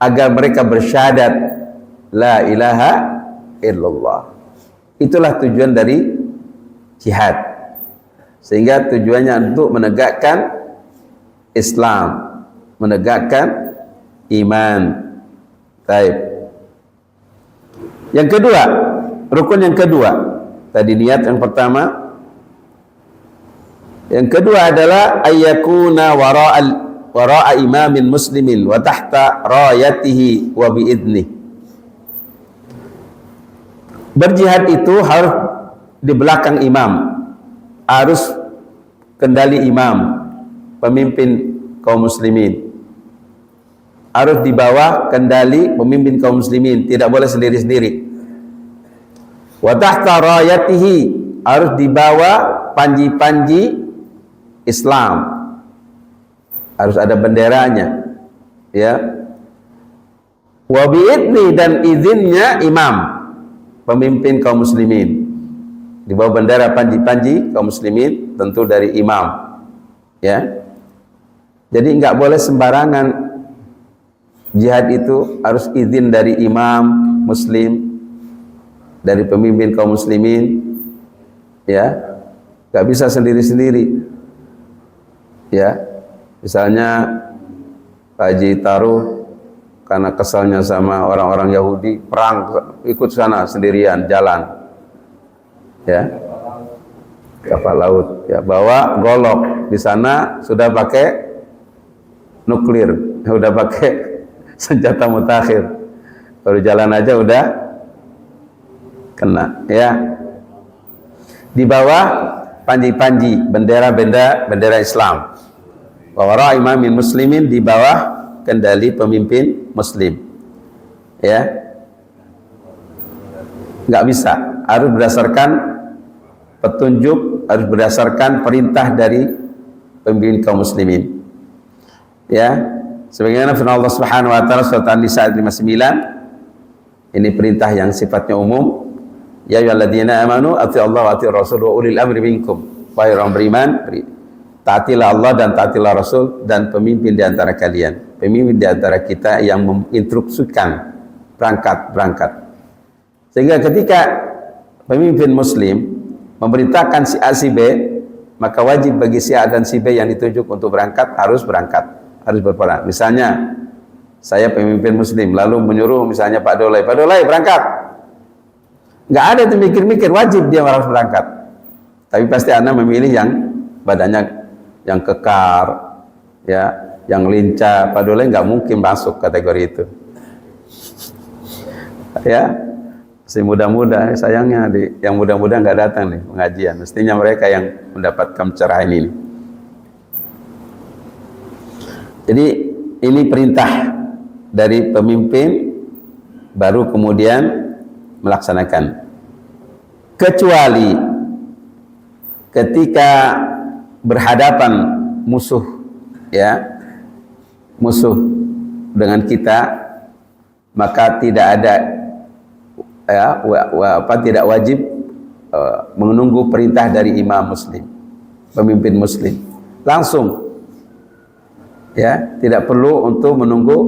S1: agar mereka bersyahadat la ilaha illallah. Itulah tujuan dari jihad. Sehingga tujuannya untuk menegakkan Islam, menegakkan iman. Baik. Yang kedua, rukun yang kedua. Tadi niat yang pertama. Yang kedua adalah ayyakuna wara'a imamin muslimin wa tahta rayatihi wa biidnih. Berjihad itu harus di belakang imam, harus kendali imam, pemimpin kaum muslimin, harus di bawah kendali pemimpin kaum muslimin, tidak boleh sendiri-sendiri. Wa tahta rayatihi, harus di bawah panji-panji Islam, harus ada benderanya, ya. Wa biidni, dan izinnya imam, pemimpin kaum muslimin, di bawah bendera panji-panji kaum muslimin, tentu dari imam, ya. Jadi nggak boleh sembarangan. Jihad itu harus izin dari imam muslim, dari pemimpin kaum muslimin, ya. Nggak bisa sendiri-sendiri, ya. Misalnya Pak Haji taruh karena kesalnya sama orang-orang Yahudi, perang, ikut sana sendirian, jalan, ya, kapal laut, ya, bawa golok, di sana sudah pakai nuklir, udah pakai senjata mutakhir, baru jalan aja udah kena, ya. Di bawah panji-panji, bendera Islam. Wa wara imamin muslimin, di bawah kendali pemimpin muslim, ya. Nggak bisa, harus berdasarkan petunjuk, harus berdasarkan perintah dari pemimpin kaum muslimin, ya. Sebagaimana firman Allah Subhanahu wa taala surat An-Nisa ayat 59, ini perintah yang sifatnya umum. Ya ayyuhalladzina amanu atii'allaha wa atii'ir rasul wa ulil amri minkum. Wahai orang beriman, taatilah Allah dan taatilah Rasul dan pemimpin di antara kalian, pemimpin di antara kita yang menginstruksikan berangkat. Sehingga ketika pemimpin muslim memerintahkan si A si B, maka wajib bagi si A dan si B yang ditunjuk untuk berangkat, harus berperang. Misalnya saya pemimpin muslim lalu menyuruh misalnya Pak Dolai berangkat, nggak ada itu mikir-mikir, wajib dia harus berangkat. Tapi pasti Anda memilih yang badannya yang kekar, ya, yang lincah. Pak Dolai nggak mungkin masuk kategori itu, ya. Si muda-muda, sayangnya yang muda-muda nggak datang nih pengajian. Mestinya mereka yang mendapatkan pencerahan ini. Jadi ini perintah dari pemimpin, baru kemudian melaksanakan. Kecuali ketika berhadapan musuh, ya, musuh dengan kita, maka tidak ada, ya, tidak wajib menunggu perintah dari imam muslim, pemimpin muslim, langsung, ya, tidak perlu untuk menunggu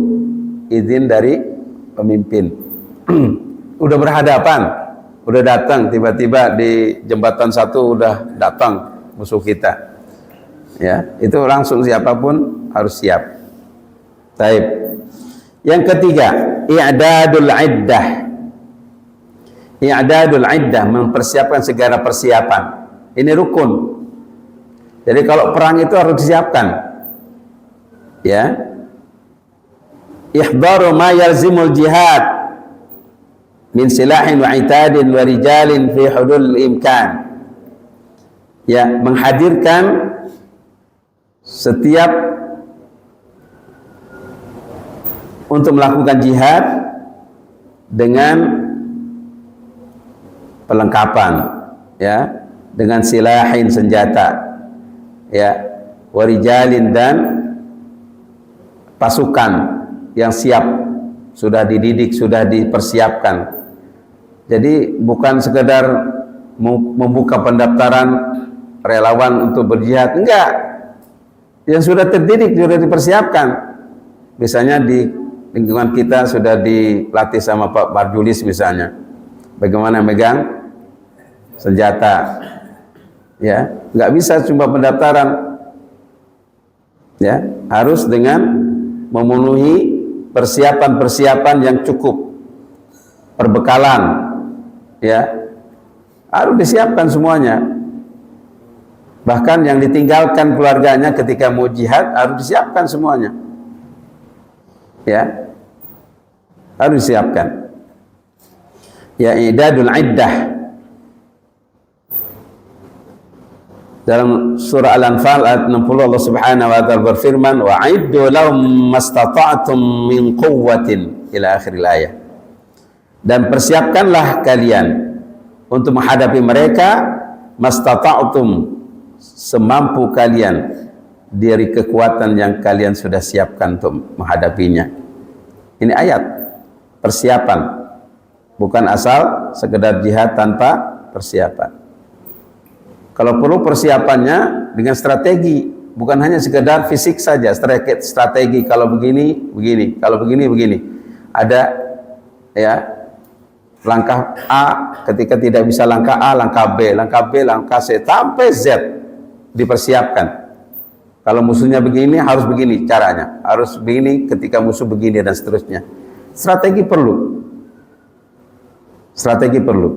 S1: izin dari pemimpin. Udah berhadapan, udah datang, tiba-tiba di jembatan satu udah datang musuh kita, ya, itu langsung siapapun harus siap. Baik. Yang ketiga, i'dadul iddah, mempersiapkan segala persiapan. Ini rukun. Jadi kalau perang itu harus disiapkan, ya. Ihdaru ma yalzimul jihad min silahin wa itadin wa rijalin fi hudul imkan. Ya, menghadirkan setiap untuk melakukan jihad dengan perlengkapan, ya, dengan silahin senjata, ya, warijalin dan pasukan yang siap, sudah dididik, sudah dipersiapkan. Jadi bukan sekedar membuka pendaftaran relawan untuk berjihad, enggak, yang sudah terdidik, sudah dipersiapkan. Misalnya di lingkungan kita sudah dilatih sama Pak Barjulis misalnya, bagaimana megang senjata, ya, nggak bisa cuma pendaftaran, ya, harus dengan memenuhi persiapan-persiapan yang cukup, perbekalan, ya, harus disiapkan semuanya. Bahkan yang ditinggalkan keluarganya ketika mau jihad harus disiapkan semuanya, ya, harus disiapkan. Ya, i'dadul iddah. Dalam surah Al-Anfal ayat 60 Allah Subhanahu wa taala berfirman, wa'iddu lahum mastata'tum min quwwatin ila akhiril ayat. Dan persiapkanlah kalian untuk menghadapi mereka mastata'tum, semampu kalian dari kekuatan yang kalian sudah siapkan untuk menghadapinya. Ini ayat persiapan, bukan asal sekedar jihad tanpa persiapan. Kalau perlu persiapannya dengan strategi, bukan hanya sekedar fisik saja, strategi kalau begini, begini, kalau begini, begini. Ada, ya, langkah A, ketika tidak bisa langkah A, langkah B, langkah B, langkah C, sampai Z dipersiapkan. Kalau musuhnya begini, harus begini caranya, harus begini ketika musuh begini, dan seterusnya. Strategi perlu. Strategi perlu.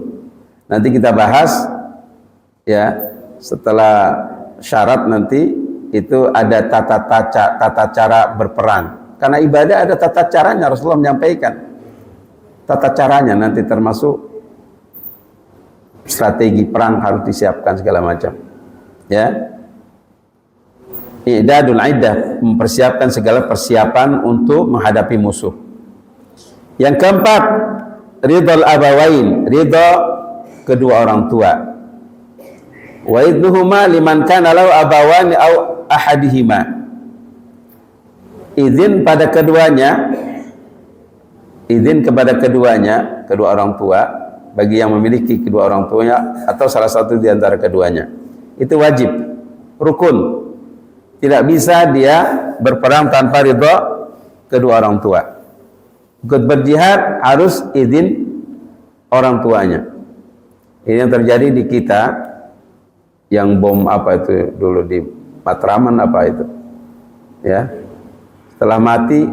S1: Nanti kita bahas, ya, setelah syarat nanti itu ada tata cara berperang. Karena ibadah ada tata caranya, Rasulullah menyampaikan tata caranya, nanti termasuk strategi perang harus disiapkan segala macam, ya. I'dadul iddah, mempersiapkan segala persiapan untuk menghadapi musuh. Yang keempat, ridhal abawain, ridha kedua orang tua. Wa idnuhuma liman kana lahu abawani au ahadihima. Izin pada keduanya, izin kepada keduanya, kedua orang tua, bagi yang memiliki kedua orang tuanya atau salah satu di antara keduanya. Itu wajib, rukun. Tidak bisa dia berperang tanpa ridha kedua orang tua. Ikut berjihad harus izin orang tuanya. Ini yang terjadi di kita, yang bom apa itu dulu di Matraman apa itu, ya, setelah mati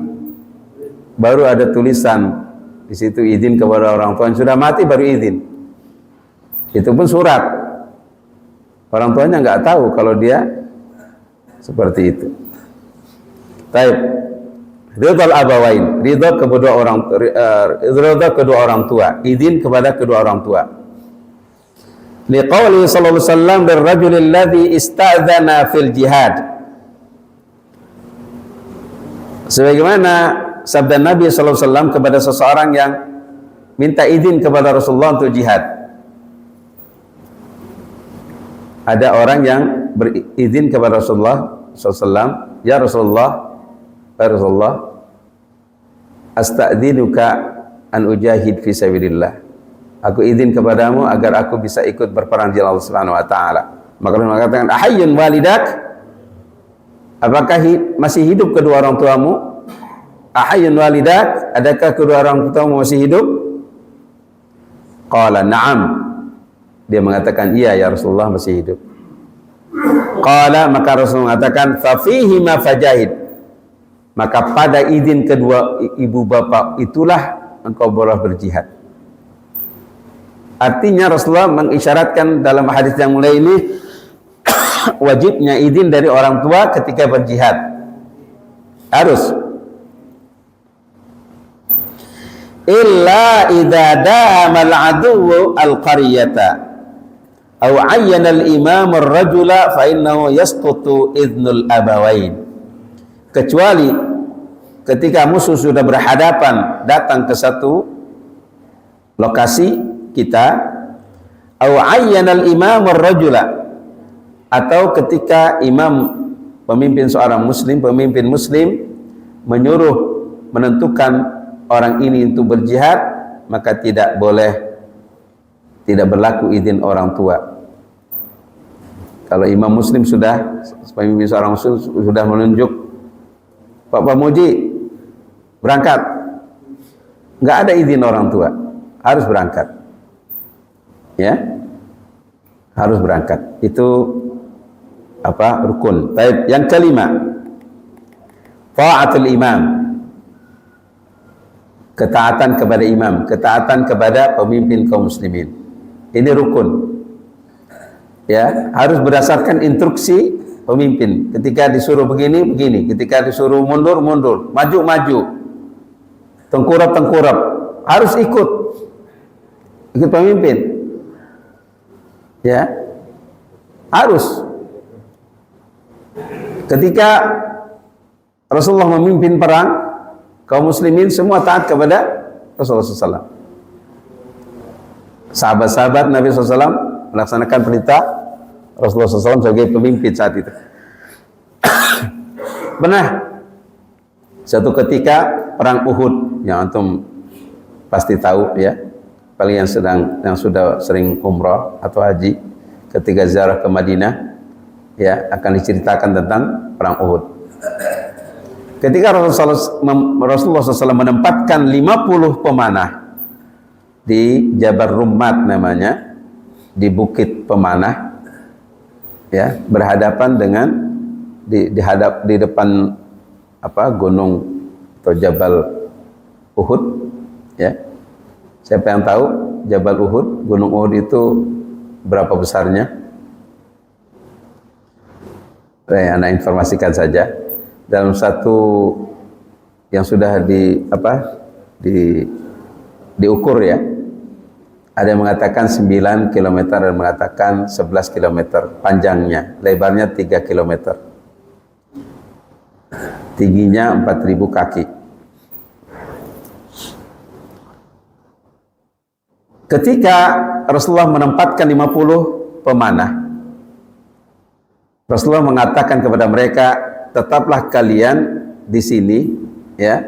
S1: baru ada tulisan di situ izin kepada orang tua, sudah mati baru izin. Itu pun surat, orang tuanya nggak tahu kalau dia seperti itu. Taib, ridhal abawain, ridha kedua orang tua, izin kepada kedua orang tua. Liqauli sallallahu alaihi wasallam lirrajul alladhi ista'dzana fil jihad, sebagaimana sabda Nabi sallallahu alaihi wasallam kepada seseorang yang minta izin kepada Rasulullah untuk jihad. Ada orang yang berizin kepada Rasulullah sallallahu alaihi wasallam, ya Rasulullah, asta'dzinuka an ujahid fi sabilillah. Aku izin kepadamu agar aku bisa ikut berperang di Allah Subhanahu wa taala. Maka Rasulullah mengatakan, ahayyun walidak? Apakah masih hidup kedua orang tuamu? Ahayyun walidak? Adakah kedua orang tuamu masih hidup? Qala na'am. Dia mengatakan, iya ya Rasulullah, masih hidup. Qala, maka Rasulullah mengatakan, fa fihi ma fajahid. Maka pada izin kedua ibu bapak itulah engkau boleh berjihad. Artinya Rasulullah mengisyaratkan dalam hadis yang mulai ini wajibnya izin dari orang tua ketika berjihad. Harus. Illa idza dama al-aduwwu al-qaryata aw ayyana al-imam ar-rajula fa innahu yasqutu idnul abawain. Kecuali ketika musuh sudah berhadapan datang ke satu lokasi kita, au ayyana al-imam ar-rajula, atau ketika imam pemimpin seorang muslim, pemimpin muslim menyuruh menentukan orang ini untuk berjihad, maka tidak berlaku izin orang tua. Kalau imam muslim sudah, pemimpin seorang muslim sudah menunjuk, Pak Pamuji berangkat, nggak ada izin orang tua, harus berangkat, ya, harus berangkat. Itu apa, rukun. Baik, yang kelima, ta'atul imam, ketaatan kepada imam, ketaatan kepada pemimpin kaum muslimin. Ini rukun, ya, harus berdasarkan instruksi pemimpin. Ketika disuruh begini, begini. Ketika disuruh mundur, mundur. Maju, maju. Tengkurap, tengkurap. Harus ikut pemimpin, ya, harus. Ketika Rasulullah memimpin perang, kaum muslimin semua taat kepada Rasulullah SAW. Sahabat-sahabat Nabi SAW melaksanakan perintah Rasulullah SAW sebagai pemimpin saat itu. Pernah satu ketika perang Uhud, yang antum pasti tahu, ya, paling yang sudah sering umrah atau haji, ketika ziarah ke Madinah, ya, akan diceritakan tentang perang Uhud. Ketika Rasulullah SAW menempatkan 50 pemanah di Jabal Rummat namanya, di Bukit Pemanah, ya, berhadapan dengan di depan apa, gunung atau Jabal Uhud, ya. Siapa yang tahu Jabal Uhud, gunung Uhud itu berapa besarnya? Anda informasikan saja. Dalam satu yang sudah diukur, ya, ada yang mengatakan 9 km, ada yang mengatakan 11 km panjangnya, lebarnya 3 km, tingginya 4.000 kaki. Ketika Rasulullah menempatkan 50 pemanah, Rasulullah mengatakan kepada mereka, tetaplah kalian di sini, ya,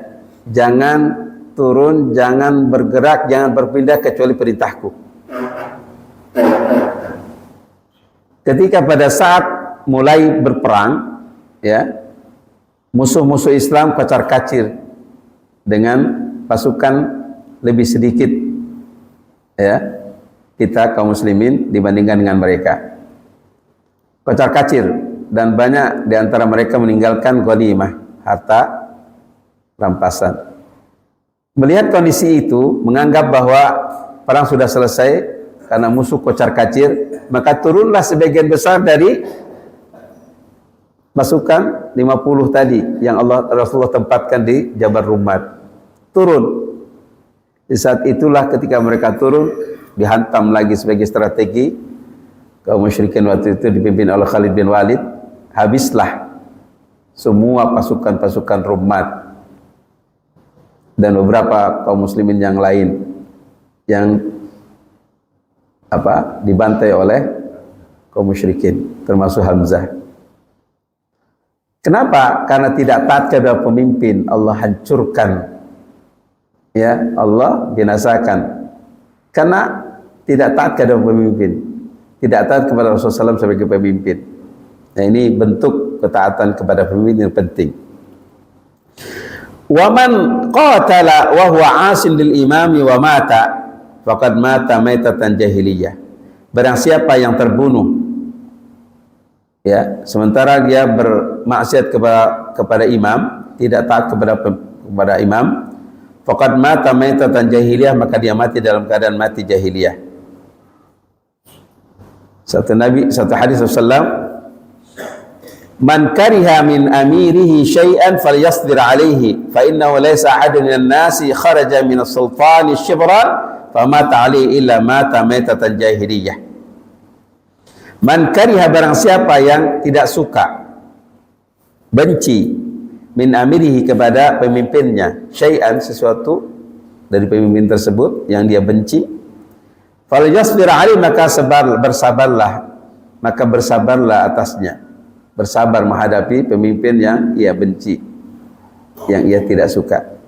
S1: jangan turun, jangan bergerak, jangan berpindah kecuali perintahku. Ketika pada saat mulai berperang, ya, musuh-musuh Islam kocar-kacir dengan pasukan lebih sedikit, ya, kita kaum muslimin dibandingkan dengan mereka, kocar-kacir, dan banyak di antara mereka meninggalkan ghanimah, harta rampasan. Melihat kondisi itu, menganggap bahwa perang sudah selesai karena musuh kocar-kacir, maka turunlah sebagian besar dari pasukan 50 tadi yang Rasulullah tempatkan di Jabal Rummat. Turun. Di saat itulah ketika mereka turun, dihantam lagi sebagai strategi kaum musyrikin waktu itu dipimpin oleh Khalid bin Walid. Habislah semua pasukan-pasukan Rummat dan beberapa kaum muslimin yang lain yang dibantai oleh kaum musyrikin, termasuk Hamzah. Kenapa? Karena tidak taat kepada pemimpin, Allah hancurkan, ya, Allah binasakan. Karena tidak taat kepada pemimpin, tidak taat kepada Rasulullah SAW sebagai pemimpin. Nah, ini bentuk ketaatan kepada pemimpin yang penting. Wa man qatala wa huwa 'asin lil imami wa mata faqad mata maitatan jahiliyah. Barang siapa yang terbunuh, ya, sementara dia bermaksiat kepada imam, tidak taat kepada imam, faqad mata maitatan jahiliyah, maka dia mati dalam keadaan mati jahiliyah. Satu hadis Rasulullah, man kariha min amirihi syai'an falyasbir alaihi fa innahu laysa ahadun minan nasi kharaja min as-sultani shibran famata alaihi illa mata maitatan jahiliyah. Man kariha, barang siapa yang tidak suka, benci, min amirihi, kepada pemimpinnya, syai'an, sesuatu dari pemimpin tersebut yang dia benci, Falyasbir alaihi, maka bersabarlah atasnya. Bersabar menghadapi pemimpin yang ia benci, yang ia tidak suka.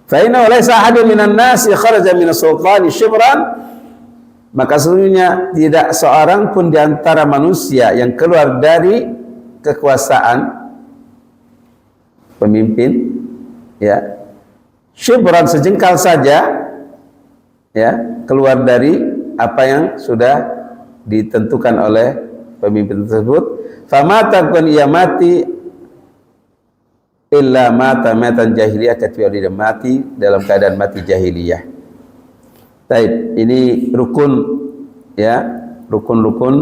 S1: Fa inna laysa ahadun minan nasi kharaja minas sultani shibran, maka sesungguhnya tidak seorang pun di antara manusia yang keluar dari kekuasaan pemimpin, ya, shibran sejengkal saja, ya, keluar dari apa yang sudah ditentukan oleh pemimpin tersebut. Famata, kun ia mati, illa mata matan jahiliyah, kecuali dia mati dalam keadaan mati jahiliyah. Baik, ini rukun, ya, rukun-rukun